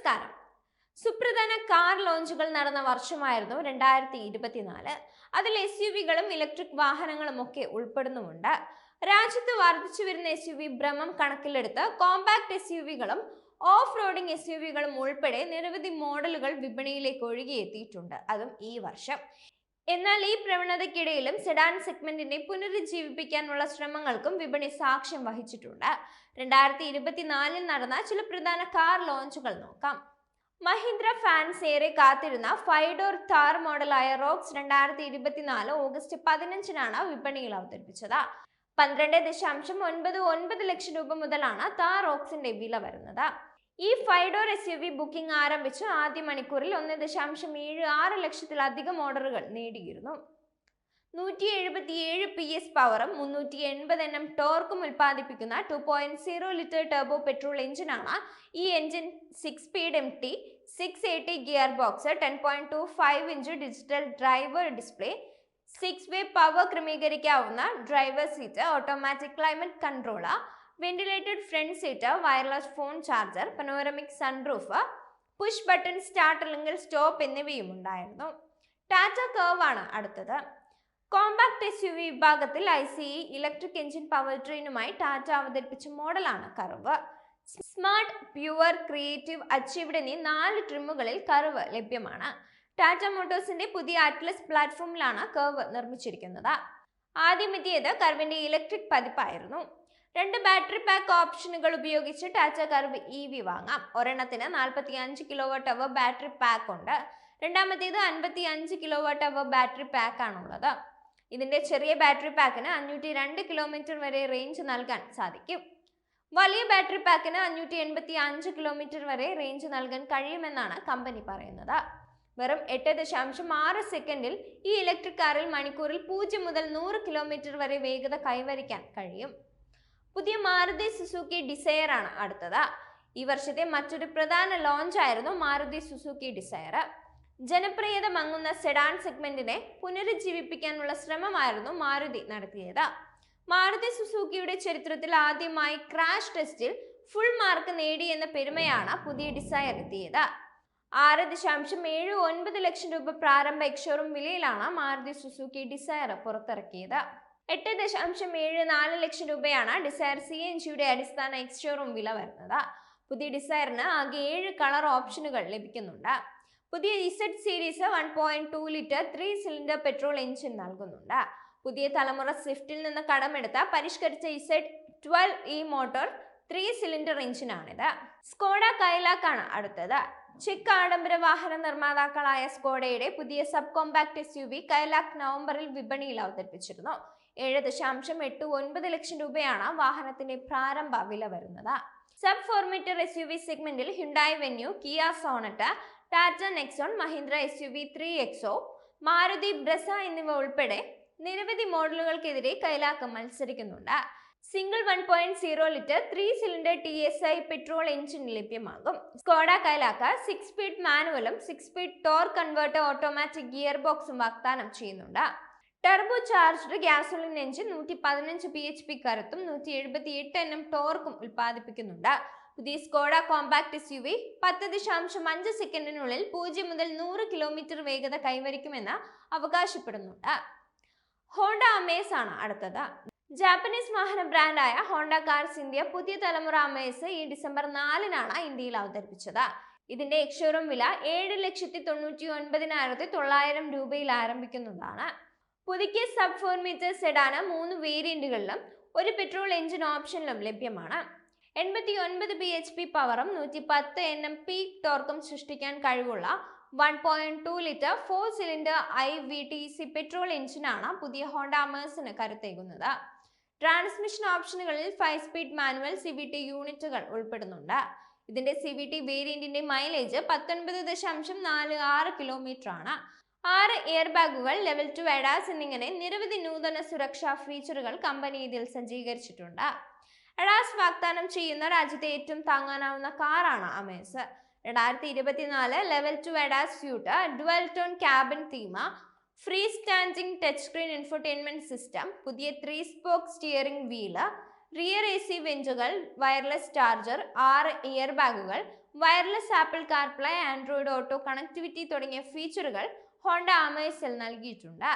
നമസ്കാരം. സുപ്രധാന കാർ ലോഞ്ചുകൾ നടന്ന വർഷമായിരുന്നു 2024. അതിൽ SUV-കളും ഇലക്ട്രിക് വാഹനങ്ങളും ഒക്കെ ഉൾപ്പെടുന്നുമുണ്ട്. രാജ്യത്ത് വർദ്ധിച്ചു വരുന്ന SUV ഭ്രമം കണക്കിലെടുത്ത് കോമ്പാക്ട് SUV-കളും ഓഫ് റോഡിംഗ് SUV-കളും ഉൾപ്പെടെ നിരവധി മോഡലുകൾ വിപണിയിലേക്ക് ഒഴുകിയെത്തിയിട്ടുണ്ട്, അതും ഈ വർഷം. എന്നാൽ ഈ പ്രവണതയ്ക്കിടയിലും സെഡാൻ സെഗ്മെന്റിനെ പുനരുജ്ജീവിപ്പിക്കാനുള്ള ശ്രമങ്ങൾക്കും വിപണി സാക്ഷ്യം വഹിച്ചിട്ടുണ്ട്. 2024 നടന്ന ചില പ്രധാന കാർ ലോഞ്ചുകൾ നോക്കാം. മഹീന്ദ്ര ഫാൻസ് ഏറെ കാത്തിരുന്ന 5 ഡോർ താർ മോഡലായ റോക്സ് 2024 ഓഗസ്റ്റ് 15-നാണ് വിപണിയിൽ അവതരിപ്പിച്ചത്. 12.99 ലക്ഷം രൂപ മുതലാണ് താർ റോക്സിന്റെ വില വരുന്നത്. ഈ 5 ഡോർ SUV ബുക്കിംഗ് ആരംഭിച്ച് ആദ്യ മണിക്കൂറിൽ 1.76 ലക്ഷത്തിലധികം ഓർഡറുകൾ നേടിയിരുന്നു. 177 PS പവറും 380 Nm ടോർക്കും ഉൽപ്പാദിപ്പിക്കുന്ന 2.0 ലിറ്റർ ടർബോ പെട്രോൾ എഞ്ചിനാണ് ഈ engine. 6 speed MT, 680 gear box, 10.25 inch digital driver display, 6-വേ പവർ ക്രമീകരിക്കാവുന്ന driver seat, automatic climate controller, ventilated front seat, wireless phone charger, panoramic sunroof, push button start അല്ലെങ്കിൽ stop എന്നിവയും ഉണ്ടായിരുന്നു. Tata Curv ആണ് അടുത്തത്. Compact SUV വിഭാഗത്തിൽ ICE ഇലക്ട്രിക് എഞ്ചിൻ പവർ ട്രെയിനുമായി ടാറ്റ അവതരിപ്പിച്ച മോഡലാണ് Curv. Smart, pure, creative, achieved എന്നീ 4 ട്രിമ്മുകളിൽ കർവ് ലഭ്യമാണ്. ടാറ്റ മോട്ടോഴ്സിന്റെ പുതിയ അറ്റ്ലസ് പ്ലാറ്റ്ഫോമിലാണ് കർവ് നിർമ്മിച്ചിരിക്കുന്നത്. ആദ്യം എത്തിയത് കർവിന്റെ ഇലക്ട്രിക് പതിപ്പായിരുന്നു. 2 ബാറ്ററി പാക്ക് ഓപ്ഷനുകൾ ഉപയോഗിച്ച് ടാറ്റ കർവ് EV വാങ്ങാം. ഒരെണ്ണത്തിന് 45 kWh ബാറ്ററി പാക്ക് ഉണ്ട്. രണ്ടാമത്തേത് 55 kWh ബാറ്ററി പാക്ക് ആണുള്ളത്. ഇതിന്റെ ചെറിയ ബാറ്ററി പാക്കിന് 502 കിലോമീറ്റർ വരെ റേഞ്ച് നൽകാൻ സാധിക്കും. വലിയ ബാറ്ററി പാക്കിന് 585 കിലോമീറ്റർ വരെ റേഞ്ച് നൽകാൻ കഴിയുമെന്നാണ് കമ്പനി പറയുന്നത്. വെറും 8.6 സെക്കൻഡിൽ ഈ ഇലക്ട്രിക് കാറിൽ മണിക്കൂറിൽ 0 മുതൽ 100 കിലോമീറ്റർ വരെ വേഗത കൈവരിക്കാൻ കഴിയും. പുതിയ മാരുതി സുസുക്കി ഡിസയർ ആണ് അടുത്തത്. ഈ വർഷത്തെ മറ്റൊരു പ്രധാന ലോഞ്ച് ആയിരുന്നു മാരുതി സുസുക്കി ഡിസയർ. ജനപ്രിയത മങ്ങുന്ന സെഡാൻ സെഗ്മെന്റിനെ പുനരുജ്ജീവിപ്പിക്കാനുള്ള ശ്രമമായിരുന്നു മാരുതി നടത്തിയത്. മാരുതി സുസുക്കിയുടെ ചരിത്രത്തിൽ ആദ്യമായി ക്രാഷ് ടെസ്റ്റിൽ ഫുൾ മാർക്ക് നേടിയെന്ന പെരുമയാണ് പുതിയ ഡിസയർ എത്തിയത്. 6.79 ലക്ഷം രൂപ പ്രാരംഭ എക്സ്ഷോറൂം വിലയിലാണ് മാരുതി സുസുക്കി ഡിസയർ പുറത്തിറക്കിയത്. 8.74 ലക്ഷം രൂപയാണ് ഡിസയർ CNGയുടെ അടിസ്ഥാന എക്സ്ഷോറൂം വില വരുന്നത്. പുതിയ ഡിസയറിന് ആകെ 7 കളർ ഓപ്ഷനുകൾ ലഭിക്കുന്നുണ്ട്. പുതിയ Z series 1.2 litre 3 cylinder petrol engine നൽകുന്നുണ്ട്. പുതിയ തലമുറ സ്വിഫ്റ്റിൽ നിന്ന് കടമെടുത്ത പരിഷ്കരിച്ച Z12E മോട്ടോർ 3 സിലിണ്ടർ എഞ്ചിനാണിത്. സ്കോഡ കൈലാക് ആണ് അടുത്തത്. ചെക്ക് ആഡംബര വാഹന നിർമ്മാതാക്കളായ സ്കോഡയുടെ പുതിയ സബ് കോമ്പാക്ട് SUV കൈലാക് നവംബറിൽ വിപണിയിൽ അവതരിപ്പിച്ചിരുന്നു. 7.89 ലക്ഷം രൂപയാണ് വാഹനത്തിന്റെ പ്രാരംഭ വില വരുന്നത്. സബ് 4 മീറ്റർ SUV സെഗ്മെന്റിൽ Hyundai Venue, Kia Sonet, Tata Nexon, Mahindra SUV 3XO, Maruti Brezza എന്നിവ ഉൾപ്പെടെ നിരവധി മോഡലുകൾക്കെതിരെ കൈലാക് മത്സരിക്കുന്നുണ്ട്. Single 1.0 litre 3 cylinder TSI petrol engine ലഭ്യമാകും. സ്കോഡ കൈലാക് 6 സ്പീഡ് മാനുവലും 6 speed torque converter automatic gear ബോക്സും വാഗ്ദാനം ചെയ്യുന്നുണ്ട്. Turbo charged gasoline engine 115 bhp കരുത്തും 178 Nm ടോർക്കും ഉൽപ്പാദിപ്പിക്കുന്നുണ്ട്. പുതിയ സ്കോഡ കോമ്പാക്ട് SUV 10.5 സെക്കൻഡിനുള്ളിൽ 0 മുതൽ 100 കിലോമീറ്റർ വേഗത കൈവരിക്കുമെന്ന് അവകാശപ്പെടുന്നുണ്ട്. ഹോണ്ട അമേസ് ആണ് അടുത്തത്. ജാപ്പനീസ് വാഹന ബ്രാൻഡായ ഹോണ്ട കാർസ് ഇന്ത്യ പുതിയ തലമുറ അമേസ് ഈ ഡിസംബർ 4-നാണ് ഇന്ത്യയിൽ അവതരിപ്പിച്ചത്. ഇതിന്റെ എക്സ്ഷോറൂം വില 7,99,900 രൂപയിൽ ആരംഭിക്കുന്നതാണ്. പുതുക്കിയ സബ് 4 മീറ്റർ സെഡാന് 3 വേരിയന്റുകളിലും 1 പെട്രോൾ എഞ്ചിൻ ഓപ്ഷനിലും ലഭ്യമാണ്. 89 bhp പവറും 110 Nm പീക്ക് ടോർക്കും സൃഷ്ടിക്കാൻ കഴിവുള്ള 1.2 ലിറ്റർ 4 സിലിണ്ടർ IVTC പെട്രോൾ എഞ്ചിനാണ് പുതിയ ഹോണ്ട അമേഴ്സിന് കരുത്തേകുന്നത്. ട്രാൻസ്മിഷൻ ഓപ്ഷനുകളിൽ 5 സ്പീഡ് മാനുവൽ CVT യൂണിറ്റുകൾ ഉൾപ്പെടുന്നുണ്ട്. ഇതിന്റെ CVT വേരിയന്റിന്റെ മൈലേജ് 19.46 കിലോമീറ്റർ ആണ്. 6 എയർ ബാഗുകൾ, ലെവൽ 2 ADAS എന്നിങ്ങനെ നിരവധി നൂതന സുരക്ഷാ ഫീച്ചറുകൾ കമ്പനി ഇതിൽ സജ്ജീകരിച്ചിട്ടുണ്ട്. ADAS വാഗ്ദാനം ചെയ്യുന്ന രാജ്യത്തെ ഏറ്റവും താങ്ങാനാവുന്ന കാറാണ് Amaze. 2024 level 2 ADAS suite, dual tone cabin theme, free standing touch screen infotainment system, പുതിയ 3 spoke steering wheel, rear AC വെന്റുകൾ, വയർലെസ് ചാർജർ, 6 എയർ ബാഗുകൾ, wireless Apple CarPlay, Android auto connectivity തുടങ്ങിയ ഫീച്ചറുകൾ ഹോണ്ട അമേസിൽ നൽകിയിട്ടുണ്ട്.